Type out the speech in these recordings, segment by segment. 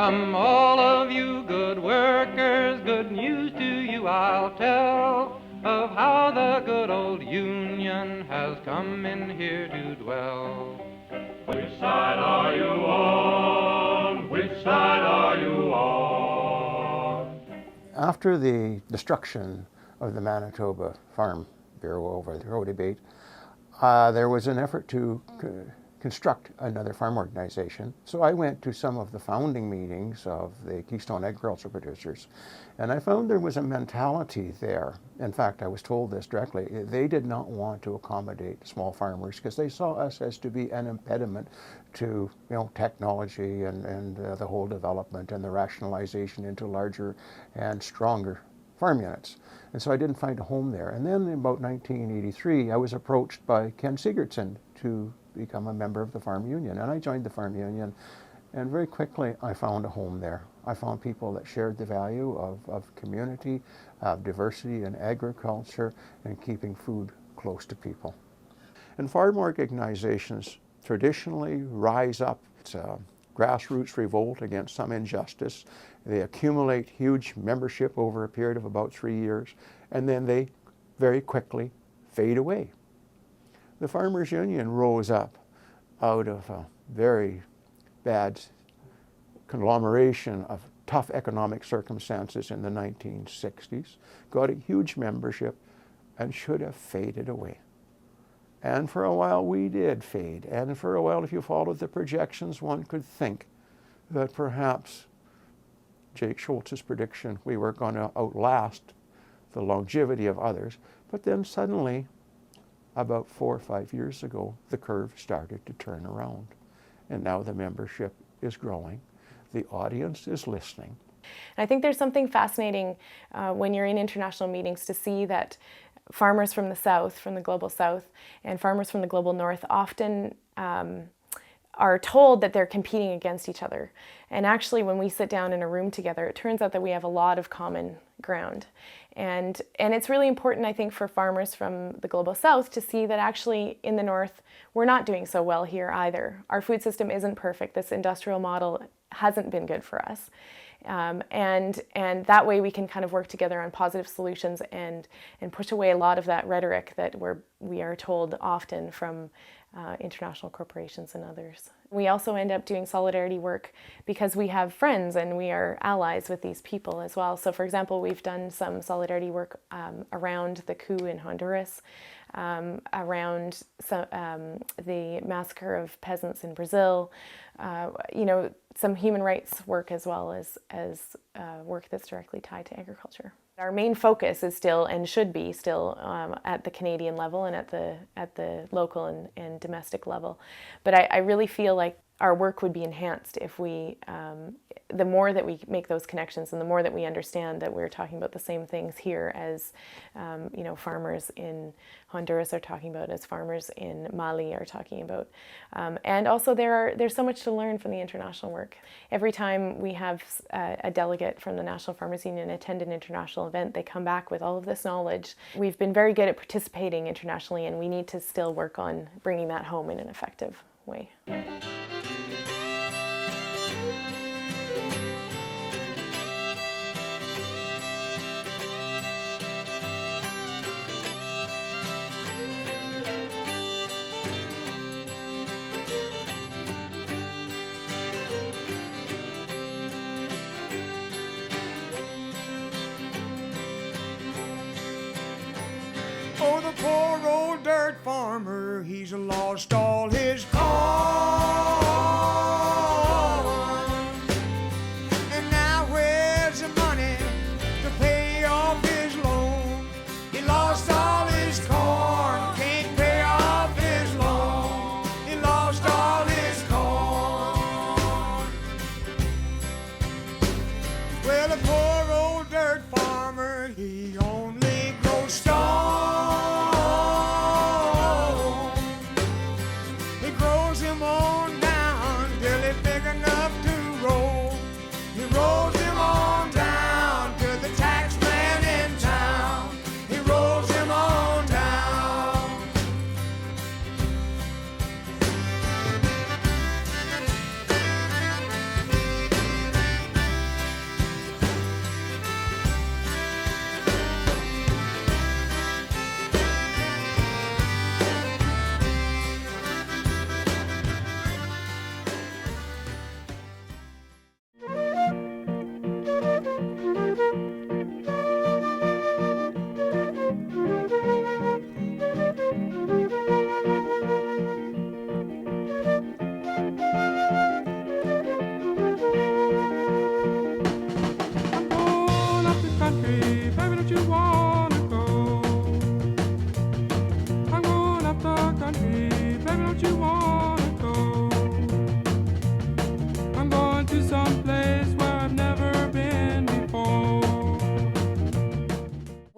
Come all of you good workers, good news to you I'll tell, of how the good old Union has come in here to dwell. Which side are you on? Which side are you on? After the destruction of the Manitoba Farm Bureau over the road debate, there was an effort to construct another farm organization. So I went to some of the founding meetings of the Keystone Agriculture Producers, and I found there was a mentality there. In fact, I was told this directly. They did not want to accommodate small farmers because they saw us as to be an impediment to technology and the whole development and the rationalization into larger and stronger farm units. And so I didn't find a home there. And then in about 1983, I was approached by Ken Sigurdsson to become a member of the Farm Union. And I joined the Farm Union, and very quickly I found a home there. I found people that shared the value of community, of diversity in agriculture, and keeping food close to people. And farm organizations traditionally rise up. It's a grassroots revolt against some injustice. They accumulate huge membership over a period of about 3 years, and then they very quickly fade away. The Farmers Union rose up out of a very bad conglomeration of tough economic circumstances in the 1960s, got a huge membership, and should have faded away. And for a while we did fade. And for a while, if you followed the projections, one could think that perhaps Jake Schultz's prediction, we were going to outlast the longevity of others. But then suddenly, about 4 or 5 years ago, the curve started to turn around. And now the membership is growing. The audience is listening. I think there's something fascinating when you're in international meetings to see that farmers from the South, from the global South, and farmers from the global North often are told that they're competing against each other. And actually, when we sit down in a room together, it turns out that we have a lot of common ground. And it's really important, I think, for farmers from the global South to see that actually in the North, we're not doing so well here either. Our food system isn't perfect. This industrial model hasn't been good for us. And that way we can kind of work together on positive solutions and push away a lot of that rhetoric that we are told often from international corporations and others. We also end up doing solidarity work because we have friends and we are allies with these people as well. So for example, we've done some solidarity work around the coup in Honduras, around the massacre of peasants in Brazil, some human rights work as well as work that's directly tied to agriculture. Our main focus is still, and should be still, at the Canadian level and at the local and domestic level. But I really feel like our work would be enhanced if we, the more that we make those connections and the more that we understand that we're talking about the same things here as, farmers in Honduras are talking about, as farmers in Mali are talking about. And also there's so much to learn from the international work. Every time we have a delegate from the National Farmers Union attend an international event, they come back with all of this knowledge. We've been very good at participating internationally, and we need to still work on bringing that home in an effective way. Oh, the poor old dirt farmer, he's lost all his corn. And now where's the money to pay off his loan? He lost all his corn, can't pay off his loan. He lost all his corn. Well, the poor old dirt farmer, he only grows stone.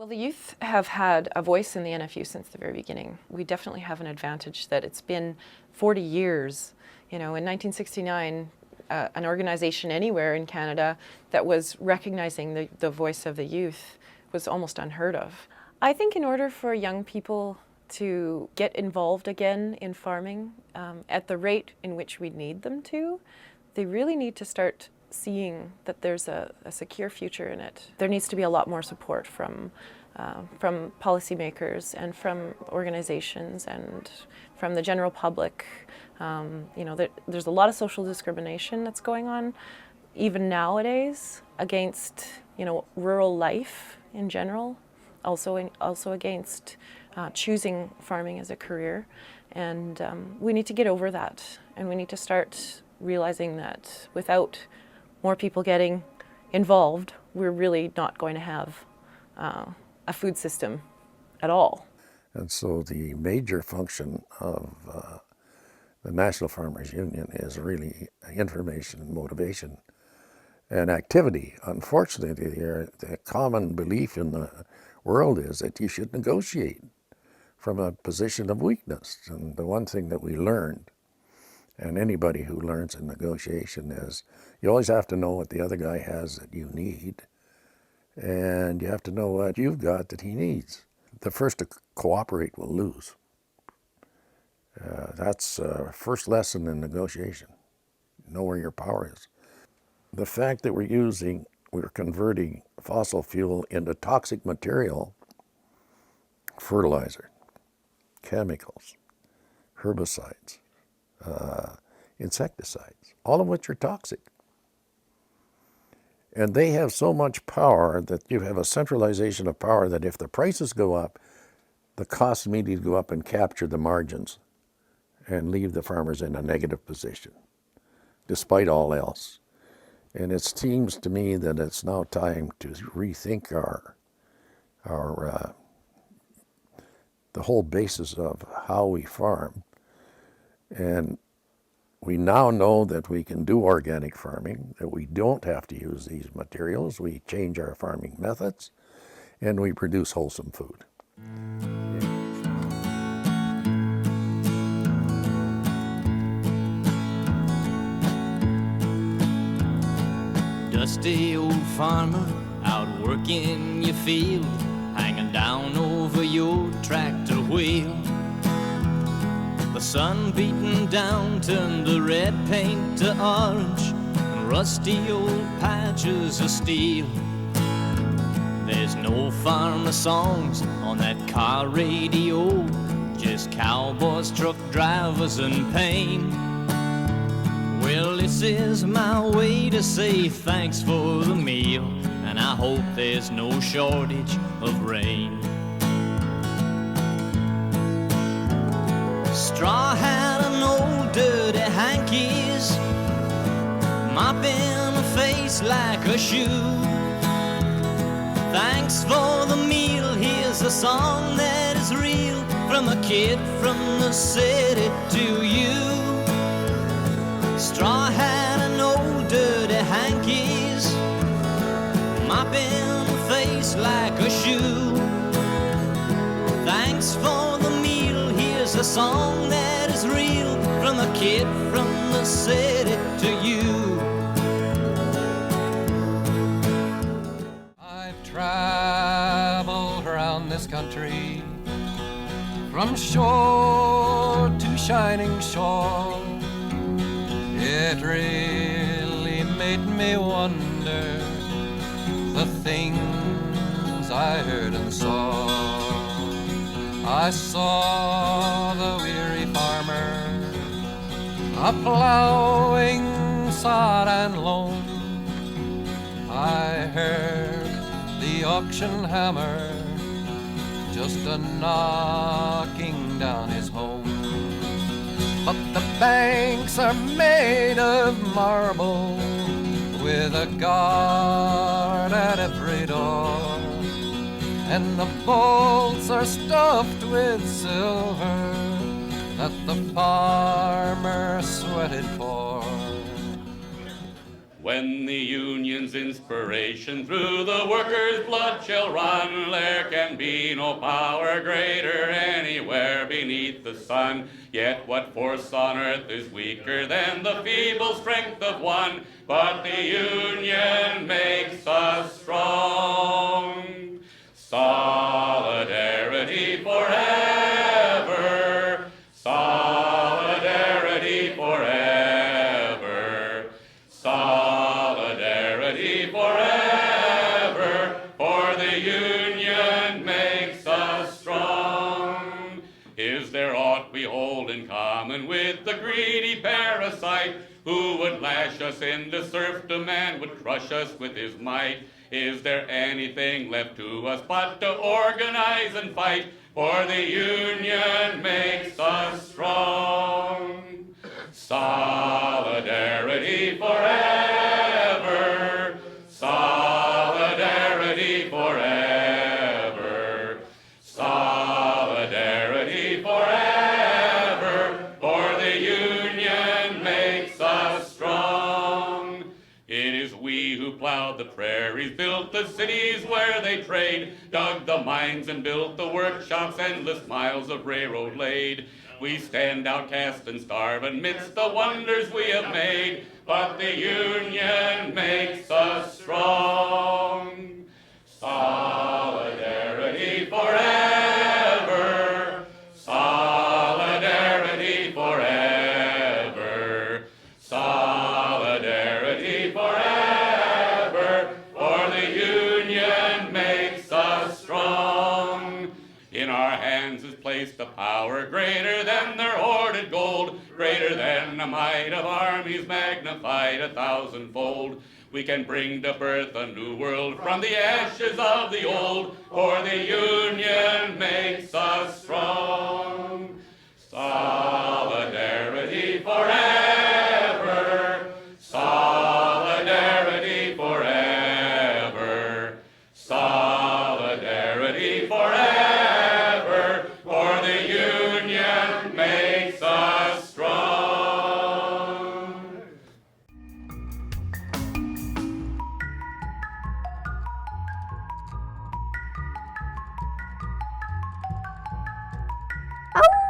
Well, the youth have had a voice in the NFU since the very beginning. We definitely have an advantage that it's been 40 years. You know, in 1969, an organization anywhere in Canada that was recognizing the voice of the youth was almost unheard of. I think in order for young people to get involved again in farming at the rate in which we need them to, they really need to start seeing that there's a secure future in it. There needs to be a lot more support from policymakers and from organizations and from the general public. You know, there's a lot of social discrimination that's going on even nowadays against, you know, rural life in general, also against choosing farming as a career. And we need to get over that, and we need to start realizing that without more people getting involved, we're really not going to have a food system at all. And so the major function of the National Farmers Union is really information, motivation, and activity. Unfortunately, the common belief in the world is that you should negotiate from a position of weakness. And the one thing that we learned, and anybody who learns in negotiation, is you always have to know what the other guy has that you need, and you have to know what you've got that he needs. The first to cooperate will lose. That's first lesson in negotiation. Know where your power is. The fact that we're converting fossil fuel into toxic material, fertilizer, chemicals, herbicides, insecticides, all of which are toxic. And they have so much power that you have a centralization of power that if the prices go up, the costs immediately go up and capture the margins and leave the farmers in a negative position, despite all else. And it seems to me that it's now time to rethink the whole basis of how we farm. And we now know that we can do organic farming, that we don't have to use these materials. We change our farming methods, and we produce wholesome food. Dusty old farmer out working your field, hanging down over your tractor wheel. The sun beating down turned the red paint to orange and rusty old patches of steel. There's no farmer songs on that car radio, just cowboys, truck drivers, and pain. Well, this is my way to say thanks for the meal, and I hope there's no shortage of rain. Straw hat and old dirty hankies, mopping a face like a shoe. Thanks for the meal, here's a song that is real, from a kid from the city to you. Straw hat and old dirty hankies, mopping a face like a shoe. Thanks for the meal, here's a song that is real, from a kid from the city to you. I've traveled around this country, from shore to shining shore. It really made me wonder the things I heard and saw. I saw the weary farmer a-plowing sod and loam. I heard the auction hammer just a-knocking down his home. But the banks are made of marble, with a guard at every door, and the bolts are stuffed with silver that the farmer sweated for. When the Union's inspiration through the workers' blood shall run, there can be no power greater anywhere beneath the sun. Yet what force on earth is weaker than the feeble strength of one? But the Union makes us strong. Solidarity forever. Solidarity forever. Solidarity forever. For the Union makes us strong. Is there aught we hold in common with the greedy parasite who would lash us into serfdom and would crush us with his might? Is there anything left to us but to organize and fight? For the Union makes us strong. Solidarity forever. Solidarity forever. Solidarity forever. For the Union makes us strong. It is we who plowed the prairies, built the cities where they trade, dug the mines and built the workshops, endless miles of railroad laid. We stand outcast and starve amidst the wonders we have made, but the Union makes us strong. Solidarity forever. Solidarity forever. Solidarity forever. For the Union makes us strong. In our hands is placed a power greater than their hoarded gold, greater than the might of armies magnified 1,000-fold. We can bring to birth a new world from the ashes of the old, for the Union makes us strong. Solidarity forever. Solidarity forever. Solidarity forever. For the Union makes us strong. Oh!